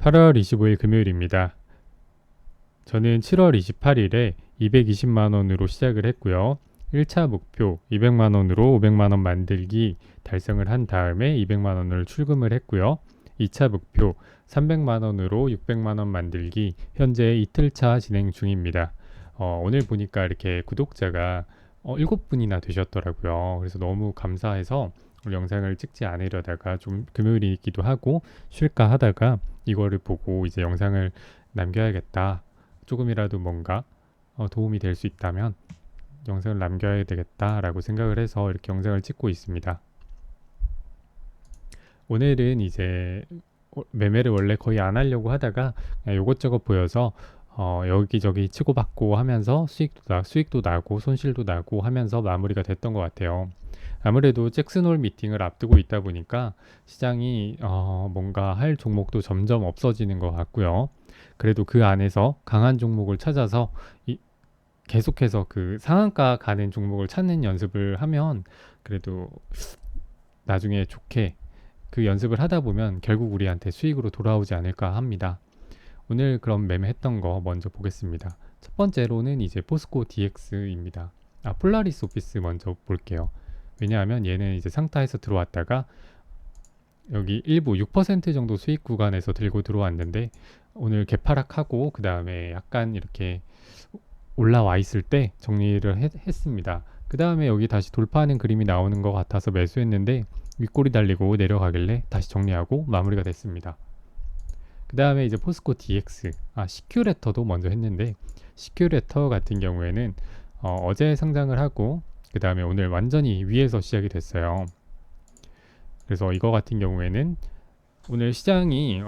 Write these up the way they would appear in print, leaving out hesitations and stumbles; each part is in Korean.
8월 25일 금요일입니다. 저는 7월 28일에 220만원으로 시작을 했고요. 1차 목표 200만원으로 500만원 만들기 달성을 한 다음에 200만원을 출금을 했고요. 2차 목표 300만원으로 600만원 만들기 현재 이틀차 진행 중입니다. 오늘 보니까 이렇게 구독자가 7분이나 되셨더라고요. 그래서 너무 감사해서 영상을 찍지 않으려다가 좀 금요일이기도 하고 쉴까 하다가 이거를 보고 이제 영상을 남겨야겠다. 조금이라도 뭔가 도움이 될 수 있다면 영상을 남겨야 되겠다라고 생각을 해서 이렇게 영상을 찍고 있습니다. 오늘은 이제 매매를 원래 거의 안 하려고 하다가 요것저것 보여서 여기저기 치고받고 하면서 수익도 나고 손실도 나고 하면서 마무리가 됐던 것 같아요. 아무래도 잭슨홀 미팅을 앞두고 있다 보니까 시장이 뭔가 할 종목도 점점 없어지는 것 같고요. 그래도 그 안에서 강한 종목을 찾아서 계속해서 그 상한가 가는 종목을 찾는 연습을 하면 그래도 나중에 좋게 그 연습을 하다 보면 결국 우리한테 수익으로 돌아오지 않을까 합니다. 오늘 그럼 매매했던 거 먼저 보겠습니다. 첫 번째로는 이제 포스코 DX입니다. 폴라리스 오피스 먼저 볼게요. 왜냐하면 얘는 이제 상타에서 들어왔다가 여기 일부 6% 정도 수익 구간에서 들고 들어왔는데 오늘 개파락하고 그 다음에 약간 이렇게 올라와 있을 때 정리를 했습니다. 그 다음에 여기 다시 돌파하는 그림이 나오는 것 같아서 매수했는데 윗꼬리 달리고 내려가길래 다시 정리하고 마무리가 됐습니다. 그 다음에 이제 포스코 DX 시큐레터도 먼저 했는데 시큐레터 같은 경우에는 어제 상장을 하고 그 다음에 오늘 완전히 위에서 시작이 됐어요. 그래서 이거 같은 경우에는 오늘 시장이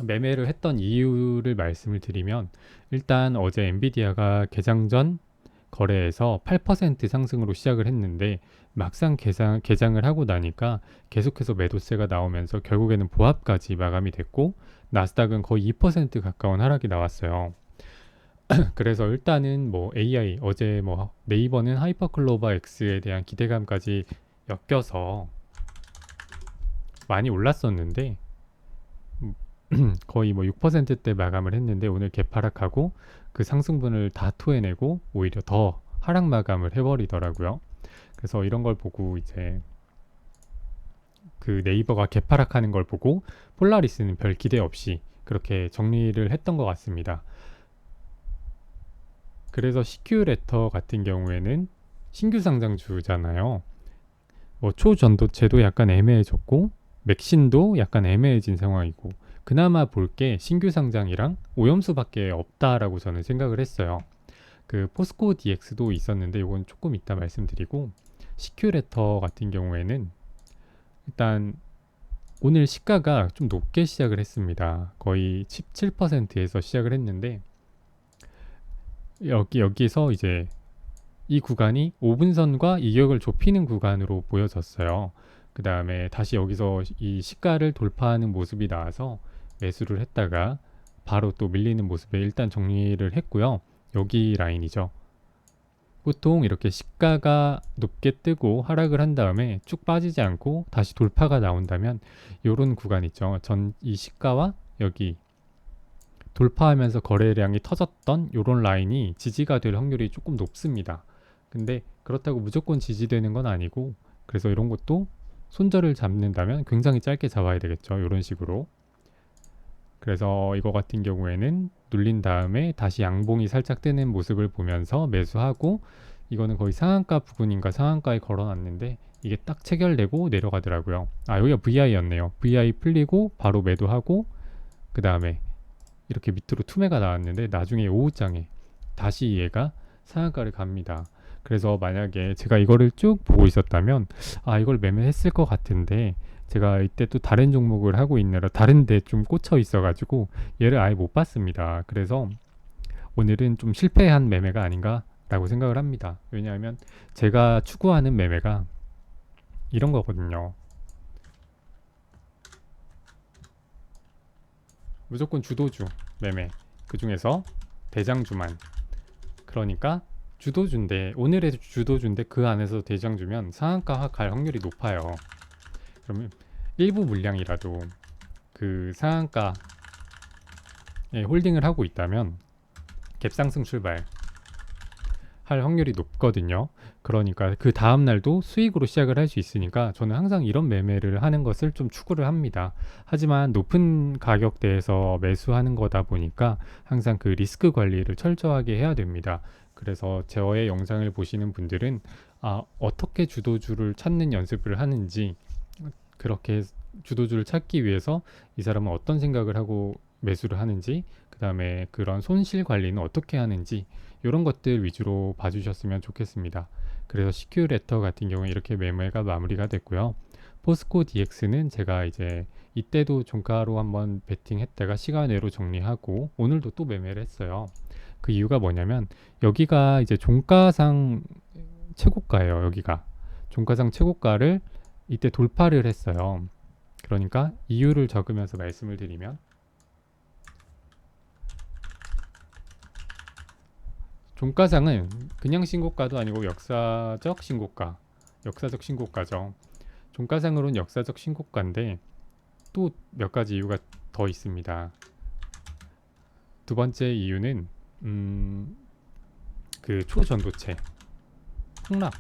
매매를 했던 이유를 말씀을 드리면 일단 어제 엔비디아가 개장 전 거래에서 8% 상승으로 시작을 했는데 막상 개장을 하고 나니까 계속해서 매도세가 나오면서 결국에는 보합까지 마감이 됐고 나스닥은 거의 2% 가까운 하락이 나왔어요. 그래서 일단은 뭐 AI 어제 뭐 네이버는 하이퍼클로버 X에 대한 기대감까지 엮여서 많이 올랐었는데 거의 뭐 6%대 마감을 했는데 오늘 개파락하고 그 상승분을 다 토해내고 오히려 더 하락 마감을 해버리더라고요. 그래서 이런 걸 보고 이제 그 네이버가 개파락하는 걸 보고 폴라리스는 별 기대 없이 그렇게 정리를 했던 것 같습니다. 그래서 시큐레터 같은 경우에는 신규 상장주잖아요. 뭐 초전도체도 약간 애매해졌고 맥신도 약간 애매해진 상황이고 그나마 볼 게 신규 상장이랑 오염수밖에 없다라고 저는 생각을 했어요. 그 포스코 DX도 있었는데 이건 조금 이따 말씀드리고 시큐레터 같은 경우에는 일단 오늘 시가가 좀 높게 시작을 했습니다. 거의 17%에서 시작을 했는데 여기서 이제 이 구간이 5분선과 이격을 좁히는 구간으로 보여졌어요. 그 다음에 다시 여기서 이 시가를 돌파하는 모습이 나와서 매수를 했다가 바로 또 밀리는 모습에 일단 정리를 했고요. 여기 라인이죠. 보통 이렇게 시가가 높게 뜨고 하락을 한 다음에 쭉 빠지지 않고 다시 돌파가 나온다면 이런 구간 있죠. 이 시가와 여기 돌파하면서 거래량이 터졌던 이런 라인이 지지가 될 확률이 조금 높습니다. 근데 그렇다고 무조건 지지되는 건 아니고 그래서 이런 것도 손절을 잡는다면 굉장히 짧게 잡아야 되겠죠. 이런 식으로. 그래서 이거 같은 경우에는 눌린 다음에 다시 양봉이 살짝 뜨는 모습을 보면서 매수하고 이거는 거의 상한가 부근인가 상한가에 걸어놨는데 이게 딱 체결되고 내려가더라고요. 여기가 VI였네요. VI 풀리고 바로 매도하고 그 다음에 이렇게 밑으로 투매가 나왔는데 나중에 오후장에 다시 얘가 상한가를 갑니다. 그래서 만약에 제가 이거를 쭉 보고 있었다면 이걸 매매했을 것 같은데 제가 이때 또 다른 종목을 하고 있느라 다른 데 좀 꽂혀 있어 가지고 얘를 아예 못 봤습니다. 그래서 오늘은 좀 실패한 매매가 아닌가 라고 생각을 합니다. 왜냐하면 제가 추구하는 매매가 이런 거거든요. 무조건 주도주 매매, 그 중에서 대장주만. 그러니까 주도주인데 오늘의 주도주인데 그 안에서 대장주면 상한가 갈 확률이 높아요. 그러면 일부 물량이라도 그 상한가에 홀딩을 하고 있다면 갭상승 출발 할 확률이 높거든요. 그러니까 그 다음 날도 수익으로 시작을 할 수 있으니까 저는 항상 이런 매매를 하는 것을 좀 추구를 합니다. 하지만 높은 가격대에서 매수하는 거다 보니까 항상 그 리스크 관리를 철저하게 해야 됩니다. 그래서 저의 영상을 보시는 분들은 어떻게 주도주를 찾는 연습을 하는지, 그렇게 주도주를 찾기 위해서 이 사람은 어떤 생각을 하고 매수를 하는지, 그 다음에 그런 손실 관리는 어떻게 하는지, 이런 것들 위주로 봐주셨으면 좋겠습니다. 그래서 CQ 레터 같은 경우에 이렇게 매매가 마무리가 됐고요. 포스코 DX는 제가 이제 이때도 종가로 한번 베팅했다가 시간 외로 정리하고 오늘도 또 매매를 했어요. 그 이유가 뭐냐면 여기가 이제 종가상 최고가예요. 여기가 종가상 최고가를 이때 돌파를 했어요. 그러니까 이유를 적으면서 말씀을 드리면, 종가상은 그냥 신고가도 아니고 역사적 신고가죠. 종가상으로는 역사적 신고가인데 또 몇 가지 이유가 더 있습니다. 두 번째 이유는 그 초전도체 폭락,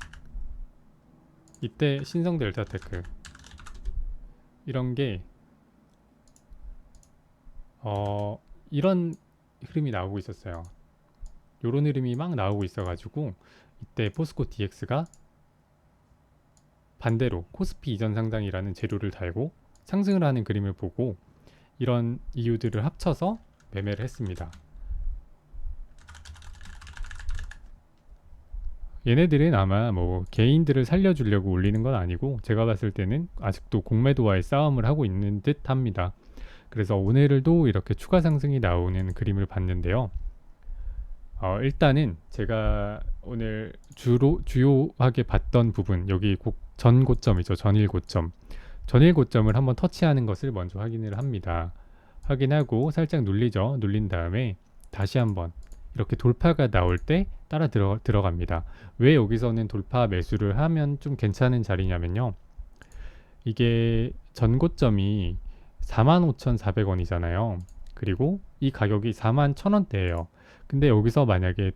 이때 신성 델타테크 이런 게 이런 흐름이 나오고 있었어요. 요런 흐름이 막 나오고 있어가지고 이때 포스코 DX가 반대로 코스피 이전 상당이라는 재료를 달고 상승을 하는 그림을 보고 이런 이유들을 합쳐서 매매를 했습니다. 얘네들은 아마 뭐 개인들을 살려주려고 올리는 건 아니고 제가 봤을 때는 아직도 공매도와의 싸움을 하고 있는 듯 합니다. 그래서 오늘도 이렇게 추가 상승이 나오는 그림을 봤는데요. 일단은 제가 오늘 주요하게 봤던 부분, 여기 전 고점이죠. 전일 고점. 전일 고점을 한번 터치하는 것을 먼저 확인을 합니다. 확인하고 살짝 눌리죠. 눌린 다음에 다시 한번 이렇게 돌파가 나올 때 따라 들어갑니다. 왜 여기서는 돌파 매수를 하면 좀 괜찮은 자리냐면요. 이게 전 고점이 45,400원이잖아요. 그리고 이 가격이 41,000원대예요. 근데 여기서 만약에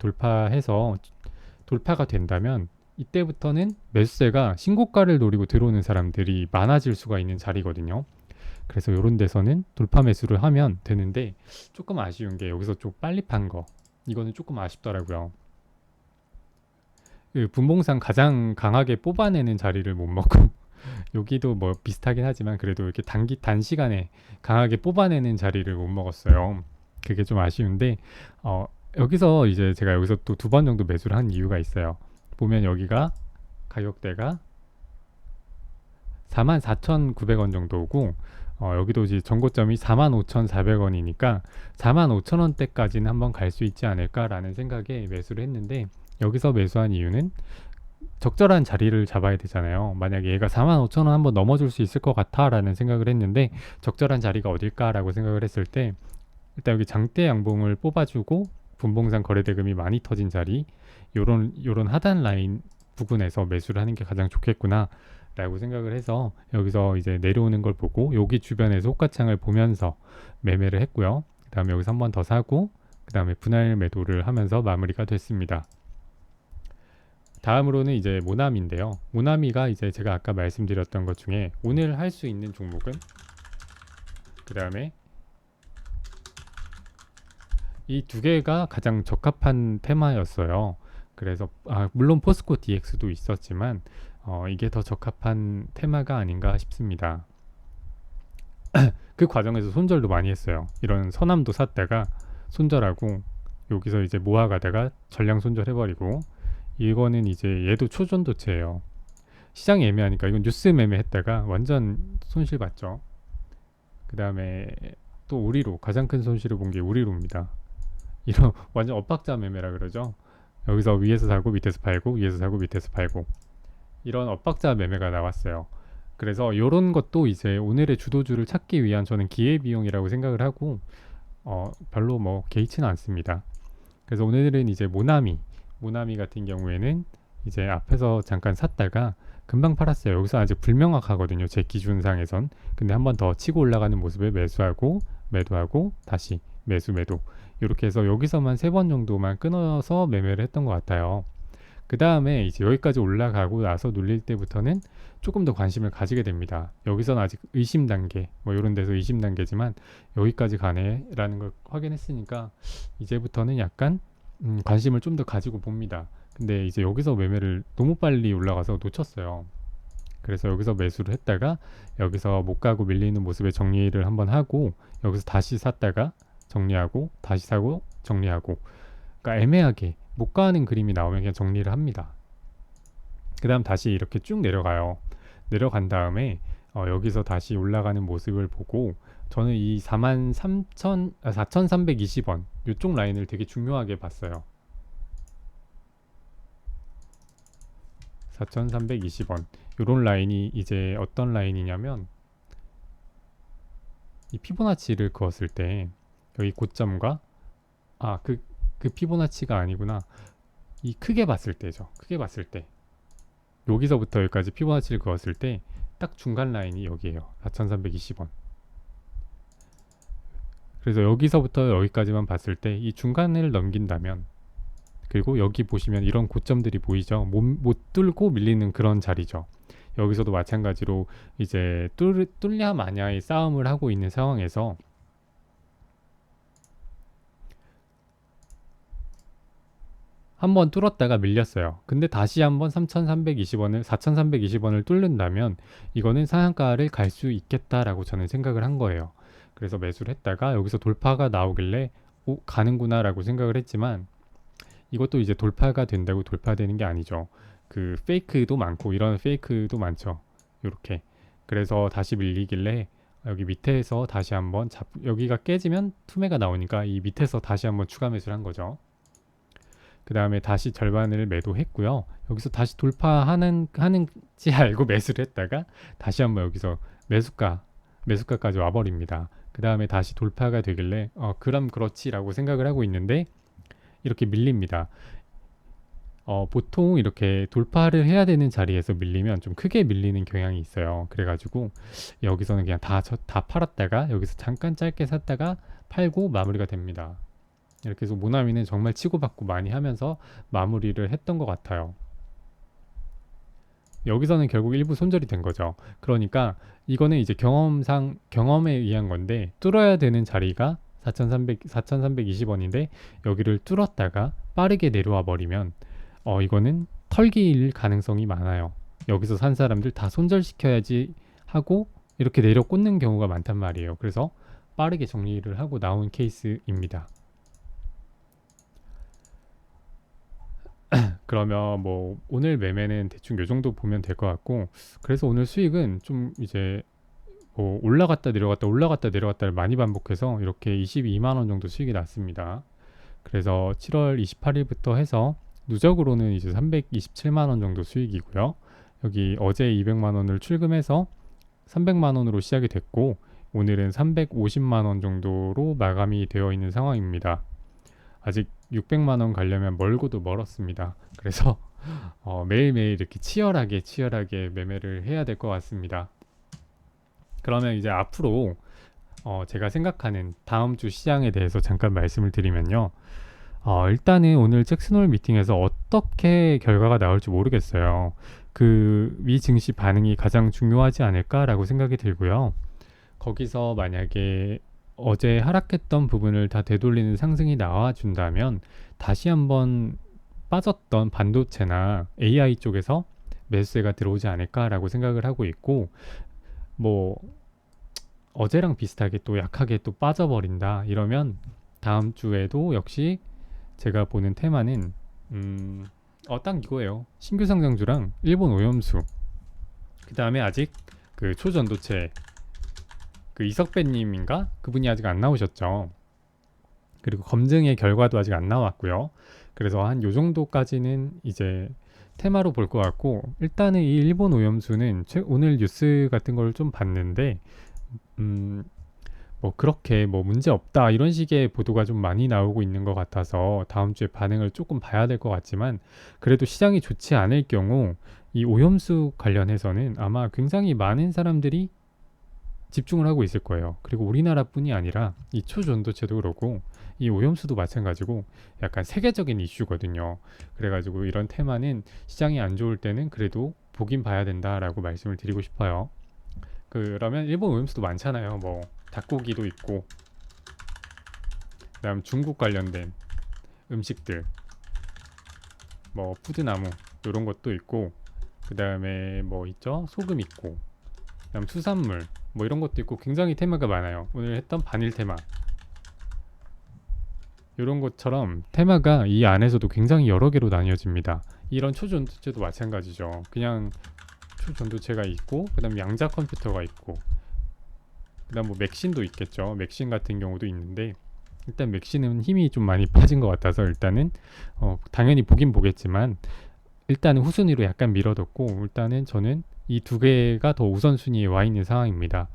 돌파가 된다면 이때부터는 매수세가 신고가를 노리고 들어오는 사람들이 많아질 수가 있는 자리거든요. 그래서 이런 데서는 돌파 매수를 하면 되는데 조금 아쉬운 게 여기서 좀 빨리 판 거, 이거는 조금 아쉽더라고요. 그 분봉상 가장 강하게 뽑아내는 자리를 못 먹고 여기도 뭐 비슷하긴 하지만 그래도 이렇게 단시간에 강하게 뽑아내는 자리를 못 먹었어요. 그게 좀 아쉬운데 여기서 이제 제가 여기서 또 두 번 정도 매수를 한 이유가 있어요. 보면 여기가 가격대가 44,900원 정도고 여기도 이제 전고점이 45,400원이니까 45,000원대까지는 한번 갈 수 있지 않을까라는 생각에 매수를 했는데, 여기서 매수한 이유는 적절한 자리를 잡아야 되잖아요. 만약에 얘가 45,000원 한번 넘어줄 수 있을 것 같아 라는 생각을 했는데, 적절한 자리가 어딜까라고 생각을 했을 때 일단 여기 장대 양봉을 뽑아주고 분봉상 거래대금이 많이 터진 자리, 요런 하단 라인 부근에서 매수를 하는 게 가장 좋겠구나 라고 생각을 해서 여기서 이제 내려오는 걸 보고 여기 주변에서 호가창을 보면서 매매를 했고요. 그 다음에 여기서 한 번 더 사고 그 다음에 분할 매도를 하면서 마무리가 됐습니다. 다음으로는 이제 모나미인데요. 모나미가 이제 제가 아까 말씀드렸던 것 중에 오늘 할 수 있는 종목은, 그 다음에 이 두 개가 가장 적합한 테마였어요. 그래서 물론 포스코 DX도 있었지만 이게 더 적합한 테마가 아닌가 싶습니다. 그 과정에서 손절도 많이 했어요. 이런 서남도 샀다가 손절하고 여기서 이제 모아가다가 전량 손절해버리고, 이거는 이제 얘도 초전도체예요. 시장이 애매하니까 이건 뉴스 매매했다가 완전 손실 봤죠. 그 다음에 또 우리로 가장 큰 손실을 본 게 우리로입니다. 이런 완전 엇박자 매매라 그러죠. 여기서 위에서 사고 밑에서 팔고 위에서 사고 밑에서 팔고 이런 엇박자 매매가 나왔어요. 그래서 이런 것도 이제 오늘의 주도주를 찾기 위한 저는 기회비용이라고 생각을 하고 별로 뭐 개의치는 않습니다. 그래서 오늘은 이제 모나미 같은 경우에는 이제 앞에서 잠깐 샀다가 금방 팔았어요. 여기서 아직 불명확하거든요. 제 기준상에선. 근데 한 번 더 치고 올라가는 모습에 매수하고 매도하고 다시 매수 매도 이렇게 해서 여기서만 3번 정도만 끊어서 매매를 했던 것 같아요. 그 다음에 이제 여기까지 올라가고 나서 눌릴 때부터는 조금 더 관심을 가지게 됩니다. 여기서는 아직 의심 단계, 뭐 이런 데서 의심 단계지만 여기까지 가네라는 걸 확인했으니까 이제부터는 약간 관심을 좀 더 가지고 봅니다. 근데 이제 여기서 매매를 너무 빨리 올라가서 놓쳤어요. 그래서 여기서 매수를 했다가 여기서 못 가고 밀리는 모습에 정리를 한번 하고 여기서 다시 샀다가 정리하고 다시 사고 정리하고, 그러니까 애매하게 못 가는 그림이 나오면 그냥 정리를 합니다. 그 다음 다시 이렇게 쭉 내려가요. 내려간 다음에 여기서 다시 올라가는 모습을 보고 저는 이 43,320원 이쪽 라인을 되게 중요하게 봤어요. 4,320원 이런 라인이 이제 어떤 라인이냐면 이 피보나치를 그었을 때 여기 고점과 그 피보나치가 아니구나. 이 크게 봤을 때죠. 크게 봤을 때 여기서부터 여기까지 피보나치를 그었을 때 딱 중간 라인이 여기에요. 4,320원. 그래서 여기서부터 여기까지만 봤을 때 이 중간을 넘긴다면, 그리고 여기 보시면 이런 고점들이 보이죠. 못 뚫고 밀리는 그런 자리죠. 여기서도 마찬가지로 이제 뚫냐 마냐의 싸움을 하고 있는 상황에서 한번 뚫었다가 밀렸어요. 근데 다시 한번 4,320원을 뚫는다면 이거는 상한가를 갈 수 있겠다라고 저는 생각을 한 거예요. 그래서 매수를 했다가 여기서 돌파가 나오길래 가는구나 라고 생각을 했지만, 이것도 이제 돌파가 된다고 돌파되는 게 아니죠. 그 페이크도 많고 이런 페이크도 많죠. 이렇게. 그래서 다시 밀리길래 여기 밑에서 다시 한번 여기가 깨지면 투매가 나오니까 이 밑에서 다시 한번 추가 매수를 한 거죠. 그 다음에 다시 절반을 매도했고요. 여기서 다시 하는지 알고 매수를 했다가 다시 한번 여기서 매수가까지 와버립니다. 그 다음에 다시 돌파가 되길래 그럼 그렇지라고 생각을 하고 있는데 이렇게 밀립니다. 보통 이렇게 돌파를 해야 되는 자리에서 밀리면 좀 크게 밀리는 경향이 있어요. 그래가지고 여기서는 그냥 다 팔았다가 여기서 잠깐 짧게 샀다가 팔고 마무리가 됩니다. 이렇게 해서 모나미는 정말 치고받고 많이 하면서 마무리를 했던 것 같아요. 여기서는 결국 일부 손절이 된 거죠. 그러니까 이거는 이제 경험에 의한 건데, 뚫어야 되는 자리가 4,320원인데 여기를 뚫었다가 빠르게 내려와 버리면 이거는 털기일 가능성이 많아요. 여기서 산 사람들 다 손절시켜야지 하고 이렇게 내려 꽂는 경우가 많단 말이에요. 그래서 빠르게 정리를 하고 나온 케이스입니다. 그러면 뭐 오늘 매매는 대충 요 정도 보면 될 것 같고, 그래서 오늘 수익은 좀 이제 뭐 올라갔다 내려갔다를 많이 반복해서 이렇게 22만 원 정도 수익이 났습니다. 그래서 7월 28일부터 해서 누적으로는 이제 327만 원 정도 수익이고요. 여기 어제 200만 원을 출금해서 300만 원으로 시작이 됐고 오늘은 350만 원 정도로 마감이 되어 있는 상황입니다. 아직 600만 원 가려면 멀고도 멀었습니다. 그래서 매일매일 이렇게 치열하게 매매를 해야 될 것 같습니다. 그러면 이제 앞으로 제가 생각하는 다음 주 시장에 대해서 잠깐 말씀을 드리면요. 일단은 오늘 잭슨홀 미팅에서 어떻게 결과가 나올지 모르겠어요. 그 미증시 반응이 가장 중요하지 않을까라고 생각이 들고요. 거기서 만약에 어제 하락했던 부분을 다 되돌리는 상승이 나와준다면 다시 한번 빠졌던 반도체나 AI 쪽에서 매수세가 들어오지 않을까라고 생각을 하고 있고, 뭐 어제랑 비슷하게 또 약하게 또 빠져버린다 이러면 다음 주에도 역시 제가 보는 테마는 딱 이거예요. 신규 상장주랑 일본 오염수, 그 다음에 아직 그 초전도체 그 이석배님인가 그분이 아직 안 나오셨죠. 그리고 검증의 결과도 아직 안 나왔고요. 그래서 한 요 정도까지는 이제 테마로 볼 것 같고, 일단은 이 일본 오염수는 오늘 뉴스 같은 걸 좀 봤는데 뭐 그렇게 뭐 문제 없다 이런 식의 보도가 좀 많이 나오고 있는 것 같아서 다음 주에 반응을 조금 봐야 될 것 같지만, 그래도 시장이 좋지 않을 경우 이 오염수 관련해서는 아마 굉장히 많은 사람들이 집중을 하고 있을 거예요. 그리고 우리나라뿐이 아니라 이 초전도체도 그렇고 이 오염수도 마찬가지고 약간 세계적인 이슈거든요. 그래가지고 이런 테마는 시장이 안 좋을 때는 그래도 보긴 봐야 된다라고 말씀을 드리고 싶어요. 그러면 일본 오염수도 많잖아요. 뭐 닭고기도 있고, 그다음 중국 관련된 음식들, 뭐 푸드나무 이런 것도 있고, 그다음에 뭐 있죠? 소금 있고, 그다음 수산물 뭐 이런 것도 있고 굉장히 테마가 많아요. 오늘 했던 반일 테마 이런 것처럼 테마가 이 안에서도 굉장히 여러 개로 나뉘어집니다. 이런 초전도체도 마찬가지죠. 그냥 초전도체가 있고 그다음 양자 컴퓨터가 있고 그다음 뭐 맥신도 있겠죠. 맥신 같은 경우도 있는데 일단 맥신은 힘이 좀 많이 빠진 것 같아서 일단은 당연히 보긴 보겠지만 일단은 후순위로 약간 밀어뒀고 일단은 저는 이 두 개가 더 우선순위에 와 있는 상황입니다.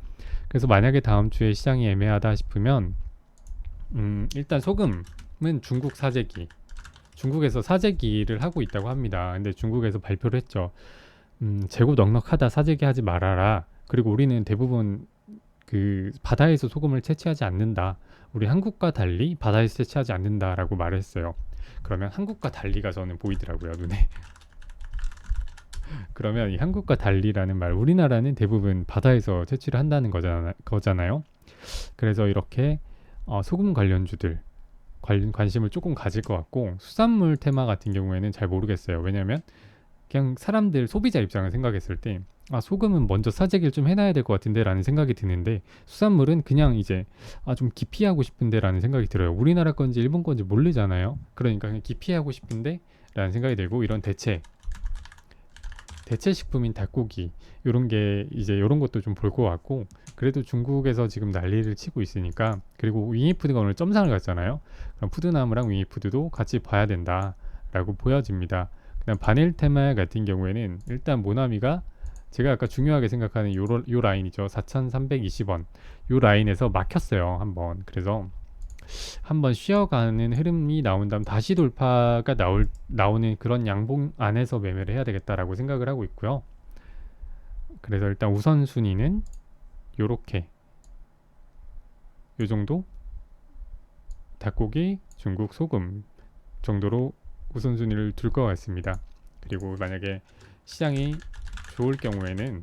그래서 만약에 다음 주에 시장이 애매하다 싶으면 일단 소금은 중국 사재기 중국에서 사재기를 하고 있다고 합니다. 근데 중국에서 발표를 했죠. 재고 넉넉하다 사재기 하지 말아라. 그리고 우리는 대부분 그 바다에서 소금을 채취하지 않는다. 우리 한국과 달리 바다에서 채취하지 않는다라고 말을 했어요. 그러면 한국과 달리가 저는 보이더라고요, 눈에. 그러면 이 한국과 달리라는 말, 우리나라는 대부분 바다에서 채취를 한다는 거잖아요. 그래서 이렇게 소금 관련주들 관심을 조금 가질 것 같고 수산물 테마 같은 경우에는 잘 모르겠어요. 왜냐면 그냥 사람들 소비자 입장을 생각했을 때 소금은 먼저 사재기를 좀 해놔야 될 것 같은데 라는 생각이 드는데 수산물은 그냥 이제 좀 기피하고 싶은데 라는 생각이 들어요. 우리나라 건지 일본 건지 모르잖아요. 그러니까 그냥 기피하고 싶은데 라는 생각이 들고 이런 대체 식품인 닭고기 요런 게 이제 요런 것도 좀 볼 것 같고 그래도 중국에서 지금 난리를 치고 있으니까 그리고 윙이푸드가 오늘 점상을 갔잖아요. 그럼 푸드나무랑 윙이푸드도 같이 봐야 된다라고 보여집니다. 그다음 바닐 테마 같은 경우에는 일단 모나미가 제가 아까 중요하게 생각하는 요 라인이죠. 4,320원 요 라인에서 막혔어요 한번. 그래서 한번 쉬어가는 흐름이 나온 다음 다시 돌파가 나오는 그런 양봉 안에서 매매를 해야 되겠다라고 생각을 하고 있고요. 그래서 일단 우선순위는 요렇게 요 정도 닭고기, 중국 소금 정도로 우선순위를 둘 것 같습니다. 그리고 만약에 시장이 좋을 경우에는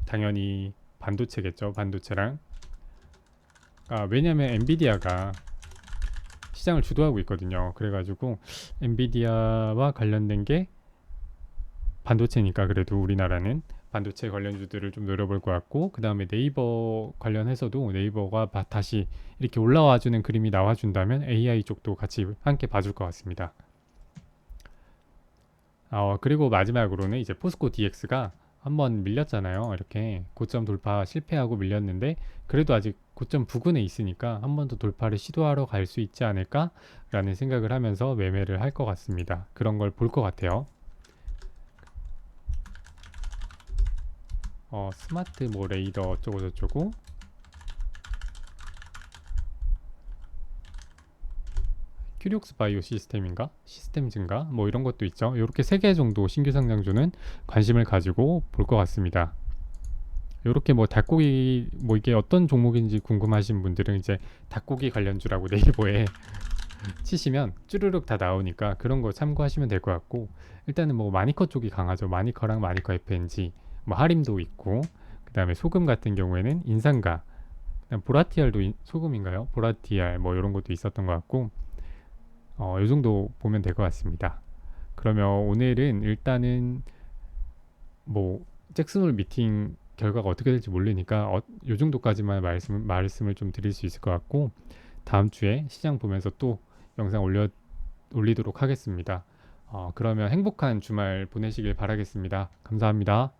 당연히 반도체겠죠. 반도체랑 왜냐면 엔비디아가 시장을 주도하고 있거든요. 그래가지고 엔비디아와 관련된 게 반도체니까 그래도 우리나라는 반도체 관련주들을 좀 노려볼 것 같고 그 다음에 네이버 관련해서도 네이버가 다시 이렇게 올라와주는 그림이 나와준다면 AI 쪽도 같이 함께 봐줄 것 같습니다. 그리고 마지막으로는 이제 포스코 DX가 한번 밀렸잖아요. 이렇게 고점 돌파 실패하고 밀렸는데 그래도 아직 고점 부근에 있으니까 한 번 더 돌파를 시도하러 갈 수 있지 않을까라는 생각을 하면서 매매를 할 것 같습니다. 그런 걸 볼 것 같아요. 스마트 뭐 레이더 어쩌고 저쩌고 큐리옥스 바이오 시스템즈인가 뭐 이런 것도 있죠. 이렇게 3개 정도 신규 상장주는 관심을 가지고 볼 것 같습니다. 이렇게 뭐 닭고기 뭐 이게 어떤 종목인지 궁금하신 분들은 이제 닭고기 관련주라고 네이버에 치시면 쭈르륵 다 나오니까 그런 거 참고하시면 될 것 같고 일단은 뭐 마니커 쪽이 강하죠. 마니커랑 마니커 FNG 뭐 하림도 있고 그 다음에 소금 같은 경우에는 인상가 그다음 보라티알도 소금인가요? 보라티알 뭐 이런 것도 있었던 것 같고 이 정도 보면 될 것 같습니다. 그러면 오늘은 일단은 뭐 잭슨홀 미팅 결과가 어떻게 될지 모르니까 요 정도까지만 말씀을 좀 드릴 수 있을 것 같고 다음 주에 시장 보면서 또 영상 올리도록 하겠습니다. 그러면 행복한 주말 보내시길 바라겠습니다. 감사합니다.